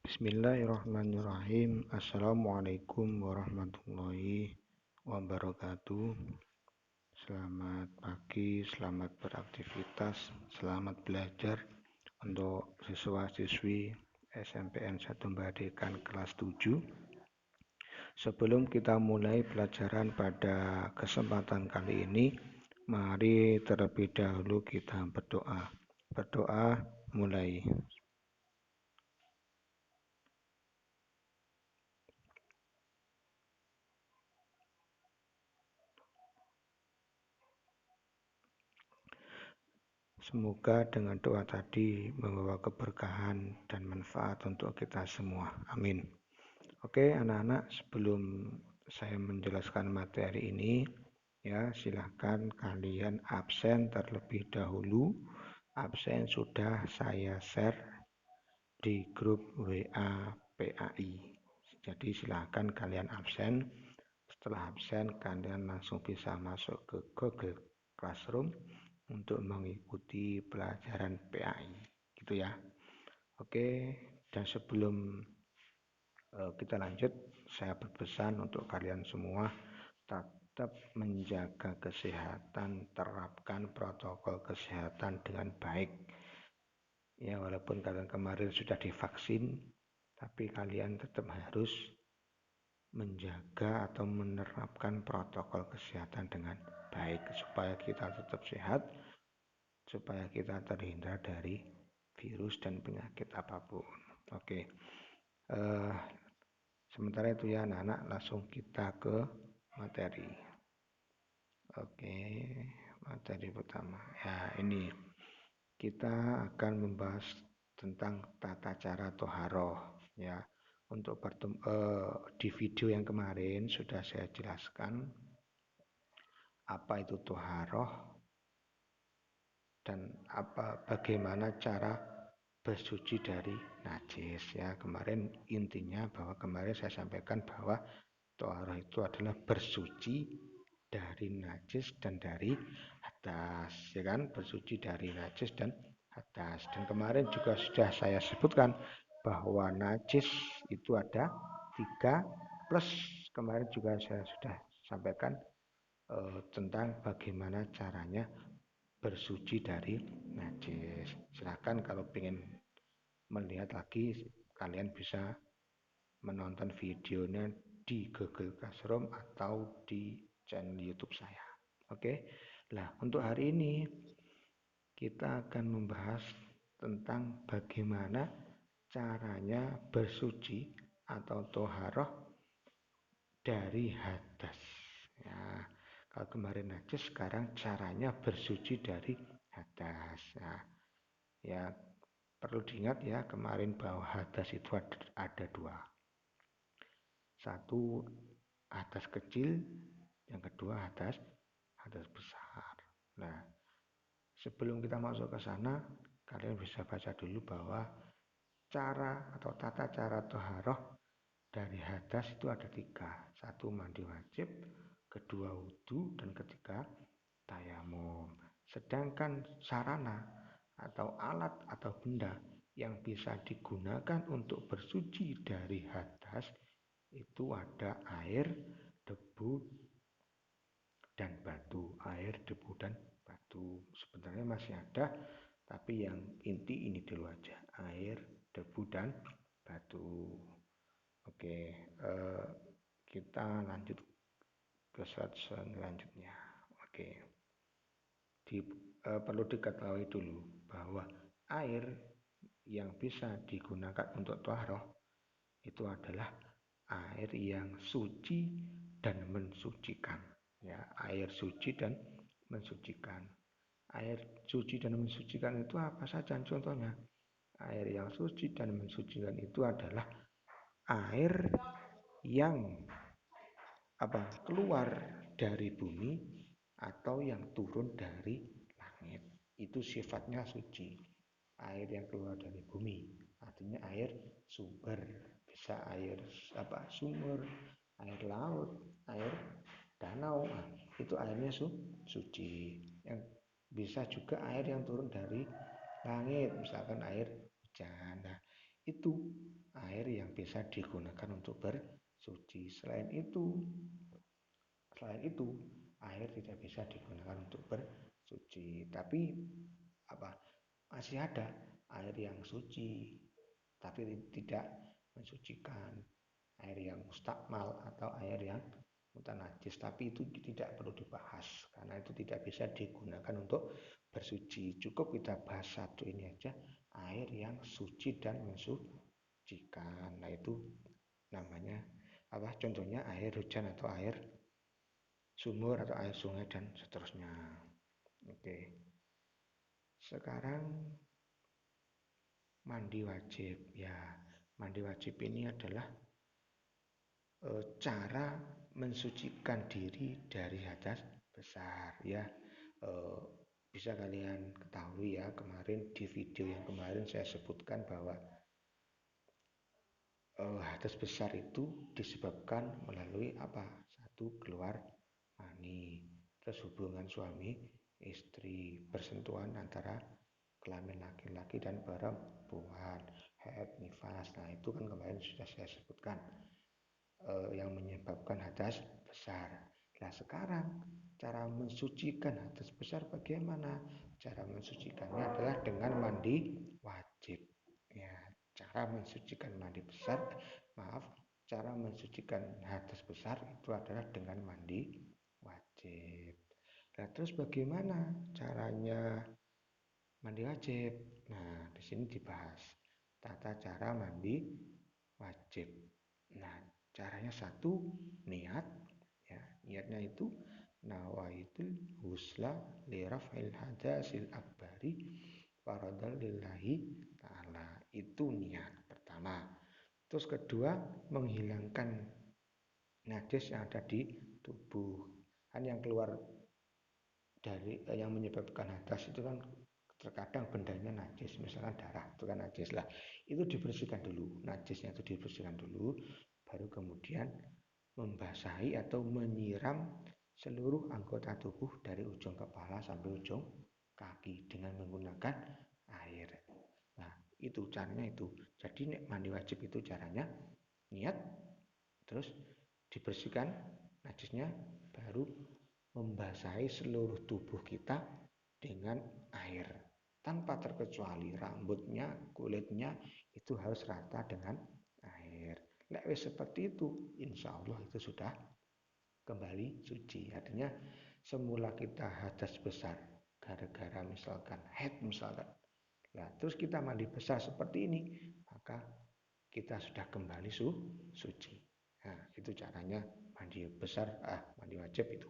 Bismillahirrahmanirrahim. Assalamualaikum warahmatullahi wabarakatuh. Selamat pagi, selamat beraktivitas, selamat belajar untuk siswa-siswi SMPN 1 Badekan kelas 7. Sebelum kita mulai pelajaran pada kesempatan kali ini, mari terlebih dahulu kita berdoa. Berdoa mulai. Semoga dengan doa tadi membawa keberkahan dan manfaat untuk kita semua. Amin. Oke, anak-anak, sebelum saya menjelaskan materi ini, ya silahkan kalian absen terlebih dahulu. Absen sudah saya share di grup WA PAI. Jadi silahkan kalian absen. Setelah absen, kalian langsung bisa masuk ke Google Classroom untuk mengikuti pelajaran PAI. Gitu ya. Oke, dan sebelum kita lanjut, saya berpesan untuk kalian semua tetap menjaga kesehatan, terapkan protokol kesehatan dengan baik. Ya, walaupun kalian kemarin sudah divaksin, tapi kalian tetap harus menjaga atau menerapkan protokol kesehatan dengan baik supaya kita tetap sehat, supaya kita terhindar dari virus dan penyakit apapun. Oke. Eh, Sementara itu ya anak-anak, langsung kita ke materi. Oke, materi pertama. Ya, ini kita akan membahas tentang tata cara toharoh. Ya, untuk di video yang kemarin sudah saya jelaskan apa itu toharoh dan bagaimana cara bersuci dari najis. Ya, kemarin intinya bahwa kemarin saya sampaikan bahwa toharoh itu adalah bersuci dari najis dan dari hadas, ya kan? Bersuci dari najis dan hadas. Dan kemarin juga sudah saya sebutkan bahwa najis itu ada 3 plus. Kemarin juga saya sudah sampaikan tentang bagaimana caranya bersuci dari najis. Silahkan kalau ingin melihat lagi, kalian bisa menonton videonya di Google Classroom atau di channel YouTube saya. Oke. Nah, untuk hari ini kita akan membahas tentang bagaimana caranya bersuci atau toharoh dari hadas. Ya, kalau kemarin najis, sekarang caranya bersuci dari hadas. Nah, ya perlu diingat ya kemarin bahwa hadas itu ada 2. Satu hadas kecil, yang kedua hadas besar. Nah, sebelum kita masuk ke sana, kalian bisa baca dulu bahwa cara atau tata cara toharoh dari hadas itu ada 3. Satu mandi wajib, kedua wudhu, dan ketiga tayamum. Sedangkan sarana atau alat atau benda yang bisa digunakan untuk bersuci dari hadas itu ada air, debu, dan batu. Air, debu, dan batu. Sebenarnya masih ada, tapi yang inti ini dulu aja. Air, debu, dan batu. Oke, kita lanjut ke slide selanjutnya. Oke, perlu diketahui dulu bahwa air yang bisa digunakan untuk toharoh itu adalah air yang suci dan mensucikan. Ya, air suci dan mensucikan. Air suci dan mensucikan itu apa saja contohnya? Air yang suci dan mensucikan itu adalah air yang keluar dari bumi atau yang turun dari langit. Itu sifatnya suci. Air yang keluar dari bumi, artinya air sumber, bisa air sumur, air laut, air danau. Nah, itu airnya suci. Yang bisa juga air yang turun dari langit, misalkan air hujan. Nah, itu air yang bisa digunakan untuk bersuci. Selain itu, air tidak bisa digunakan untuk bersuci. Tapi apa? Masih ada air yang suci, tapi tidak mensucikan. Air yang mustakmal atau air yang mutanajis, tapi itu tidak perlu dibahas karena itu tidak bisa digunakan untuk bersuci. Cukup kita bahas satu ini aja, air yang suci dan mensucikan. Nah itu namanya apa? Contohnya air hujan atau air sumur atau air sungai dan seterusnya. Oke. Sekarang mandi wajib. Ya, mandi wajib ini adalah cara mensucikan diri dari hadas besar ya. Bisa kalian ketahui ya, kemarin di video yang kemarin saya sebutkan bahwa hadas besar itu disebabkan melalui apa? Satu, keluar mani, terus hubungan suami istri, bersentuhan antara kelamin laki-laki dan perempuan, haid, nifas. Nah itu kan kemarin sudah saya sebutkan yang menyebabkan hadas besar. Nah sekarang cara mensucikan hadas besar bagaimana? Cara mensucikannya adalah dengan mandi wajib. Ya, cara mensucikan mandi besar, cara mensucikan hadas besar itu adalah dengan mandi wajib. Nah terus bagaimana caranya mandi wajib? Nah di sini dibahas tata cara mandi wajib. Nah, caranya satu, niat. Ya, niatnya itu nawaitul husla li raf'il hadasil akbari faradal lillahi ta'ala. Itu niat pertama. Terus kedua, menghilangkan najis yang ada di tubuh. Kan yang keluar dari yang menyebabkan hadas itu kan terkadang bendanya najis, misalkan darah itu kan najis lah, itu dibersihkan dulu, najisnya itu dibersihkan dulu, baru kemudian membasahi atau menyiram seluruh anggota tubuh dari ujung kepala sampai ujung kaki dengan menggunakan air. Nah itu caranya itu. Jadi mandi wajib itu caranya niat, terus dibersihkan najisnya, baru membasahi seluruh tubuh kita dengan air tanpa terkecuali rambutnya, kulitnya itu harus rata dengan air. Lek seperti itu, insya Allah itu sudah kembali suci. Artinya semula kita hadas besar gara-gara misalkan haid misalkan. Nah, terus kita mandi besar seperti ini, maka kita sudah kembali suci. Nah, itu caranya mandi besar, mandi wajib itu.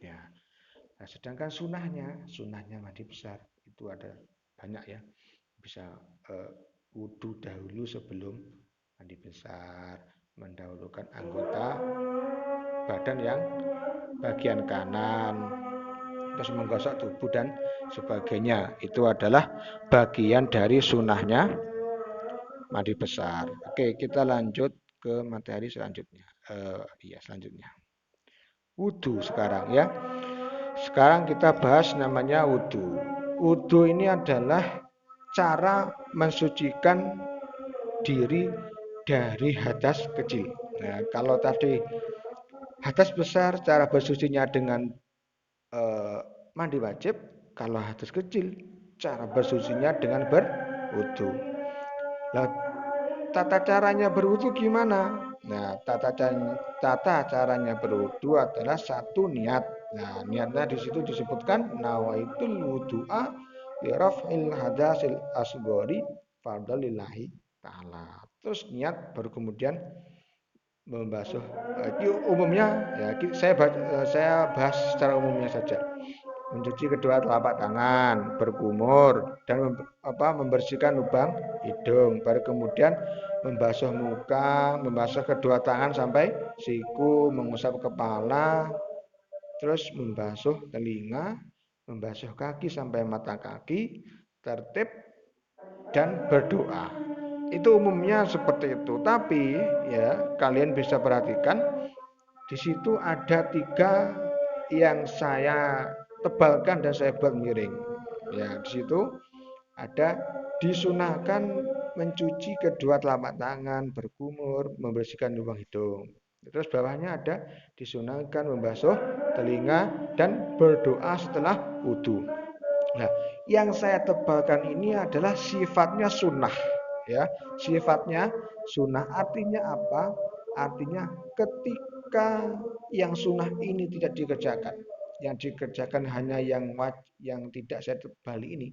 Ya. Nah, sedangkan sunahnya mandi besar itu ada banyak ya. Bisa wudhu dahulu sebelum mandi besar, mendahulukan anggota badan yang bagian kanan, terus menggosok tubuh dan sebagainya. Itu adalah bagian dari sunahnya mandi besar. Oke, kita lanjut ke materi selanjutnya. Selanjutnya. Wudhu sekarang ya. Sekarang kita bahas namanya wudhu. Wudhu ini adalah cara mensucikan diri dari hadas kecil. Nah, kalau tadi hadas besar cara bersucinya dengan mandi wajib, kalau hadas kecil cara bersucinya dengan berwudhu. Nah, tata caranya berwudhu gimana? Nah, tata caranya berwudhu adalah satu niat. Nah, niatnya di situ disebutkan nawaitul wudu'a li raf'il hadasil asghari fardalillahi ta'ala. Terus niat baru kemudian membasuh umumnya ya saya bahas secara umumnya saja. Mencuci kedua telapak tangan, berkumur dan membersihkan lubang hidung, baru kemudian membasuh muka, membasuh kedua tangan sampai siku, mengusap kepala, terus membasuh telinga, membasuh kaki sampai mata kaki, tertib dan berdoa. Itu umumnya seperti itu. Tapi ya kalian bisa perhatikan di situ ada 3 yang saya tebalkan dan saya buat miring. Ya di situ Ada disunahkan mencuci kedua telapak tangan, berkumur, membersihkan lubang hidung. Terus bawahnya ada disunahkan membasuh telinga dan berdoa setelah wudhu. Nah, yang saya tebalkan ini adalah sifatnya sunnah, ya. Sifatnya sunnah artinya apa? Artinya ketika yang sunnah ini tidak dikerjakan, yang dikerjakan hanya yang tidak saya tebali ini,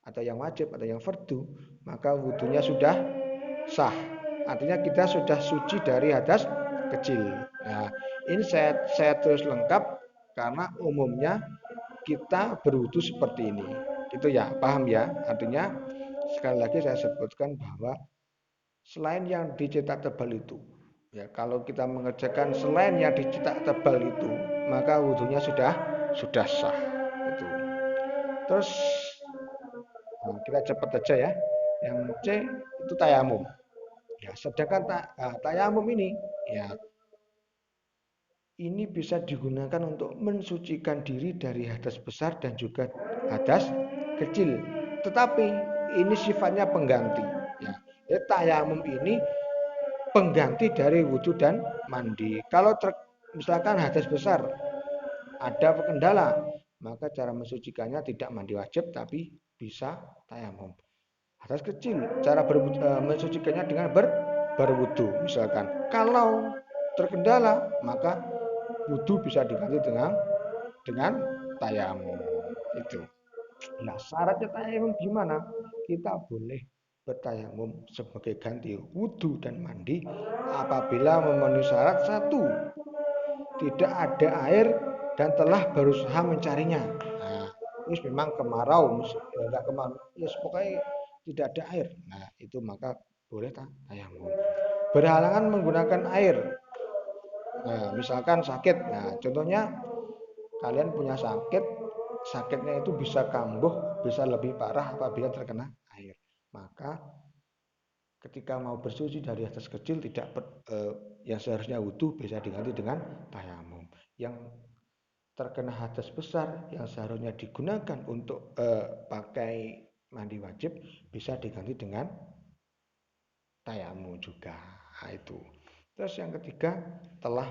atau yang wajib atau yang fardu, maka wudhunya sudah sah. Artinya kita sudah suci dari hadas kecil. Nah, ini saya terus lengkap karena umumnya kita berwudu seperti ini. Itu ya, paham ya? Artinya sekali lagi saya sebutkan bahwa selain yang dicetak tebal itu, ya kalau kita mengerjakan selain yang dicetak tebal itu, maka wudhunya sudah sah. Itu. Terus kita cepat aja ya. Yang C itu tayamum. Ya, sedangkan tayamum ini ya ini bisa digunakan untuk mensucikan diri dari hadas besar dan juga hadas kecil. Tetapi ini sifatnya pengganti. Ya, tayamum ini pengganti dari wudhu dan mandi. Kalau misalkan hadas besar ada kendala, maka cara mensucikannya tidak mandi wajib tapi bisa tayamum. Hadas kecil, cara mensucikannya dengan berwudhu misalkan. Kalau terkendala, maka wudhu bisa diganti dengan tayamum. Itu. Nah, syaratnya tayamum gimana? Kita boleh bertayamum sebagai ganti wudhu dan mandi apabila memenuhi syarat satu, tidak ada air dan telah berusaha mencarinya. Nah, ini memang kemarau, enggak kemarau, ya pokoknya tidak ada air. Nah, itu maka boleh tayamum. Berhalangan menggunakan air. Nah, misalkan sakit. Nah, contohnya kalian punya sakit, sakitnya itu bisa kambuh, bisa lebih parah apabila terkena air. Maka ketika mau bersuci dari hadas kecil tidak yang seharusnya wudhu bisa diganti dengan tayamum. Yang terkena hadas besar yang seharusnya digunakan untuk pakai mandi wajib bisa diganti dengan tayamum juga. Nah, itu. Terus yang ketiga telah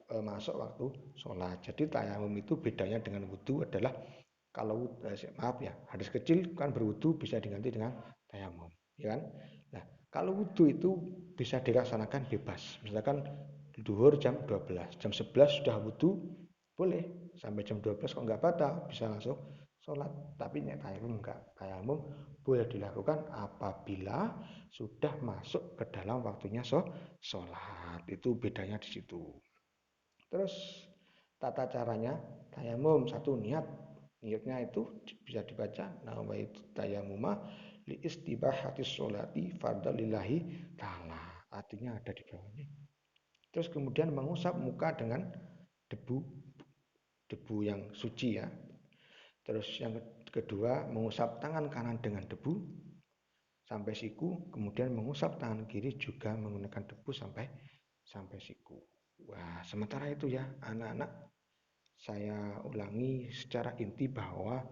masuk waktu sholat. Jadi tayamum itu bedanya dengan wudhu adalah kalau maaf ya, hadas kecil kan berwudhu bisa diganti dengan tayamum, ya kan? Nah, kalau wudhu itu bisa dilaksanakan bebas. Misalkan duhur jam 12, jam 11 sudah wudhu, boleh sampai jam 12 kok nggak batal, bisa langsung sholat. Tapi tayamum enggak. Tayamum boleh dilakukan apabila sudah masuk ke dalam waktunya sholat. Itu bedanya di situ. Terus tata caranya tayamum satu niatnya itu bisa dibaca nawaitu tayamuma li istibahati sholati fardalillahi ta'ala, artinya ada di bawahnya. Terus kemudian mengusap muka dengan debu debu yang suci ya. Terus yang kedua mengusap tangan kanan dengan debu sampai siku, kemudian mengusap tangan kiri juga menggunakan debu sampai siku. Wah, sementara itu ya anak-anak, saya ulangi secara inti bahwa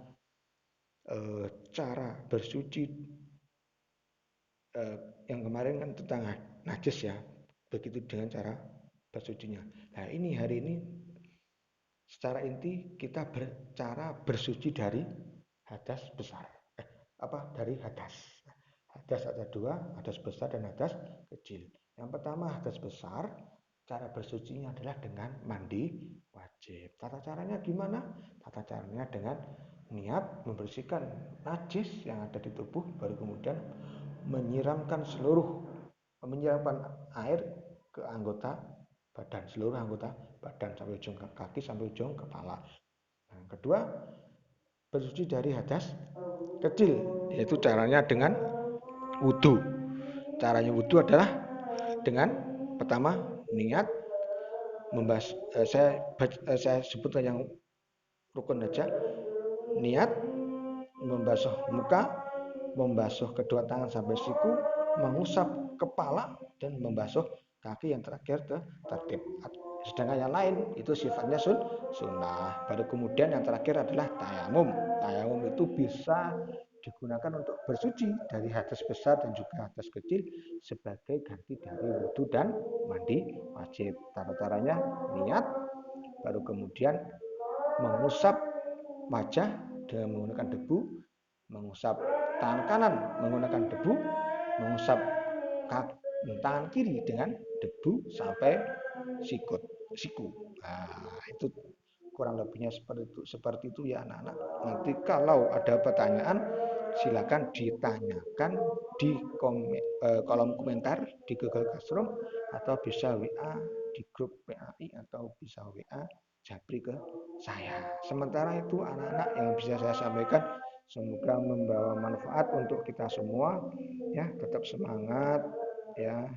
cara bersuci yang kemarin kan tentang najis ya, begitu dengan cara bersucinya. Nah ini hari ini secara inti kita bercara bersuci dari hadas besar, dari hadas. Hadas ada dua, hadas besar dan hadas kecil. Yang pertama hadas besar, cara bersucinya adalah dengan mandi wajib. Tata caranya gimana? Tata caranya dengan niat membersihkan najis yang ada di tubuh, baru kemudian menyiramkan air ke anggota badan, seluruh anggota badan sampai ujung kaki sampai ujung kepala. Yang kedua, bersuci dari hadas kecil, yaitu caranya dengan wudhu. Caranya wudhu adalah dengan pertama niat membahas saya sebutkan yang rukun aja. Niat membasuh muka, membasuh kedua tangan sampai siku, mengusap kepala dan membasuh kaki yang terakhir tertib. Sedangkan yang lain itu sifatnya sunnah. Baru kemudian yang terakhir adalah tayamum. Tayamum itu bisa digunakan untuk bersuci dari hadas besar dan juga hadas kecil sebagai ganti dari wudhu dan mandi wajib. Tata caranya niat, baru kemudian mengusap wajah dengan menggunakan debu, mengusap tangan kanan menggunakan debu, mengusap tangan kiri dengan debu sampai siku. Nah, itu kurang lebihnya seperti itu ya anak-anak. Nanti kalau ada pertanyaan silakan ditanyakan di kolom komentar di Google Classroom atau bisa WA di grup PAI atau bisa WA Japri ke saya. Sementara itu anak-anak yang bisa saya sampaikan semoga membawa manfaat untuk kita semua ya, tetap semangat ya.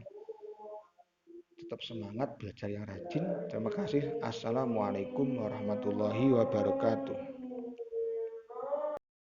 Tetap semangat belajar yang rajin. Terima kasih. Assalamualaikum warahmatullahi wabarakatuh.